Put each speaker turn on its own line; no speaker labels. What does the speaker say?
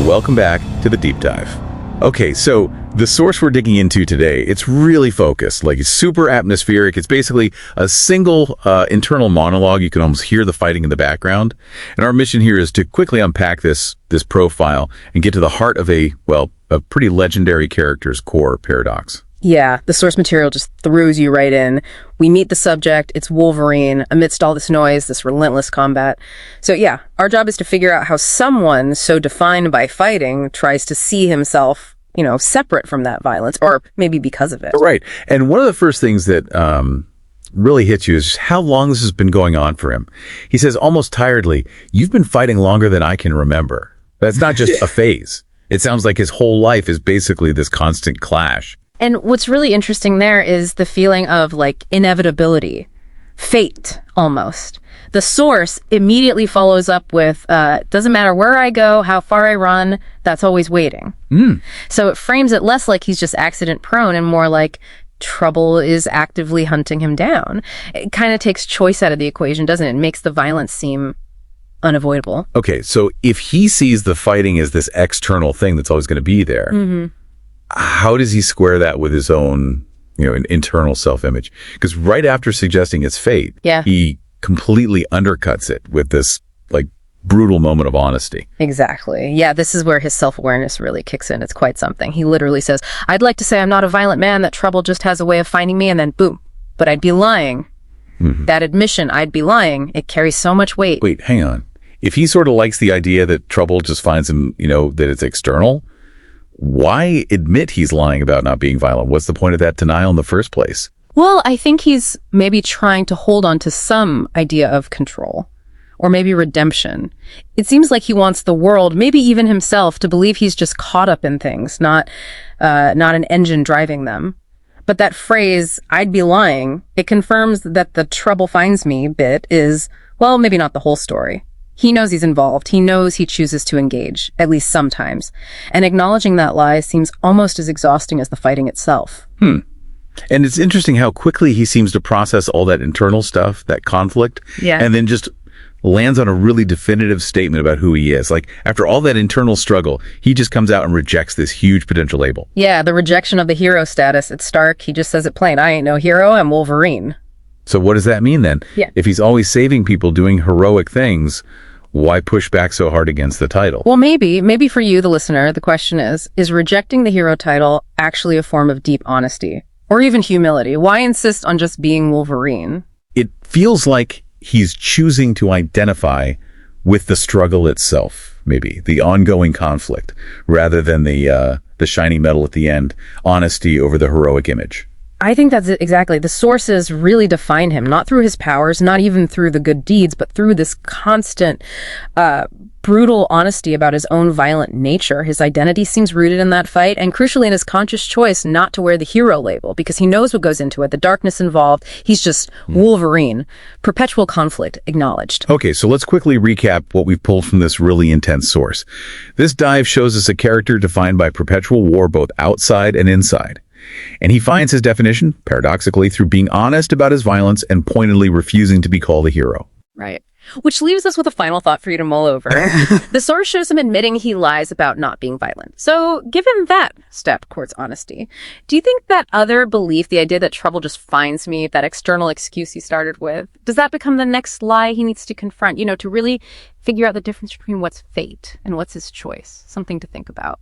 welcome back to the deep dive. Okay, so the source we're digging into today, it's really focused, like it's super atmospheric. It's basically a single internal monologue. You can almost hear the fighting in the background. And our mission here is to quickly unpack this profile and get to the heart of a pretty legendary character's core paradox.
Yeah, the source material just throws you right in. We meet the subject, it's Wolverine, amidst all this noise, this relentless combat. So yeah, our job is to figure out how someone so defined by fighting tries to see himself, separate from that violence, or maybe because of it.
Right. And one of the first things that really hits you is just how long this has been going on for him. He says almost tiredly, "You've been fighting longer than I can remember." That's not just a phase. It sounds like his whole life is basically this constant clash.
And what's really interesting there is the feeling of inevitability, fate almost. The source immediately follows up with, doesn't matter where I go, how far I run, that's always waiting. So it frames it less like he's just accident prone and more like trouble is actively hunting him down. It kind of takes choice out of the equation, doesn't it? It makes the violence seem unavoidable.
Okay, so if he sees the fighting as this external thing that's always going to be there, how does he square that with his own, internal self-image? Because right after suggesting it's fate, he completely undercuts it with this, brutal moment of honesty.
Exactly. Yeah, this is where his self-awareness really kicks in. It's quite something. He literally says, "I'd like to say I'm not a violent man, that trouble just has a way of finding me," and then boom, but I'd be lying. That admission, I'd be lying, it carries so much weight.
Wait, hang on. If he sort of likes the idea that trouble just finds him, that it's external, why admit he's lying about not being violent? What's the point of that denial in the first place?
Well, I think he's maybe trying to hold on to some idea of control, or maybe redemption. It seems like he wants the world, maybe even himself, to believe he's just caught up in things, not an engine driving them. But that phrase, "I'd be lying," it confirms that the trouble finds me bit is, well, maybe not the whole story. He knows he's involved. He knows he chooses to engage, at least sometimes. And acknowledging that lie seems almost as exhausting as the fighting itself.
And it's interesting how quickly he seems to process all that internal stuff, that conflict, and then just lands on a really definitive statement about who he is. After all that internal struggle, he just comes out and rejects this huge potential label.
Yeah, the rejection of the hero status. It's stark. He just says it plain. "I ain't no hero. I'm Wolverine."
So what does that mean then?
Yeah.
If he's always saving people, doing heroic things, why push back so hard against the title?
Well, maybe for you, the listener, the question is rejecting the hero title actually a form of deep honesty? Or even humility? Why insist on just being Wolverine?
It feels like he's choosing to identify with the struggle itself, maybe, the ongoing conflict, rather than the shiny medal at the end, honesty over the heroic image.
I think that's it, exactly. The sources really define him, not through his powers, not even through the good deeds, but through this constant, brutal honesty about his own violent nature. His identity seems rooted in that fight, and crucially in his conscious choice not to wear the hero label, because he knows what goes into it, the darkness involved. He's just Wolverine. Perpetual conflict acknowledged.
Okay, so let's quickly recap what we've pulled from this really intense source. This dive shows us a character defined by perpetual war both outside and inside. And he finds his definition, paradoxically, through being honest about his violence and pointedly refusing to be called a hero.
Right. Which leaves us with a final thought for you to mull over. The source shows him admitting he lies about not being violent. So, given that step towards honesty, do you think that other belief, the idea that trouble just finds me, that external excuse he started with, does that become the next lie he needs to confront, to really figure out the difference between what's fate and what's his choice? Something to think about.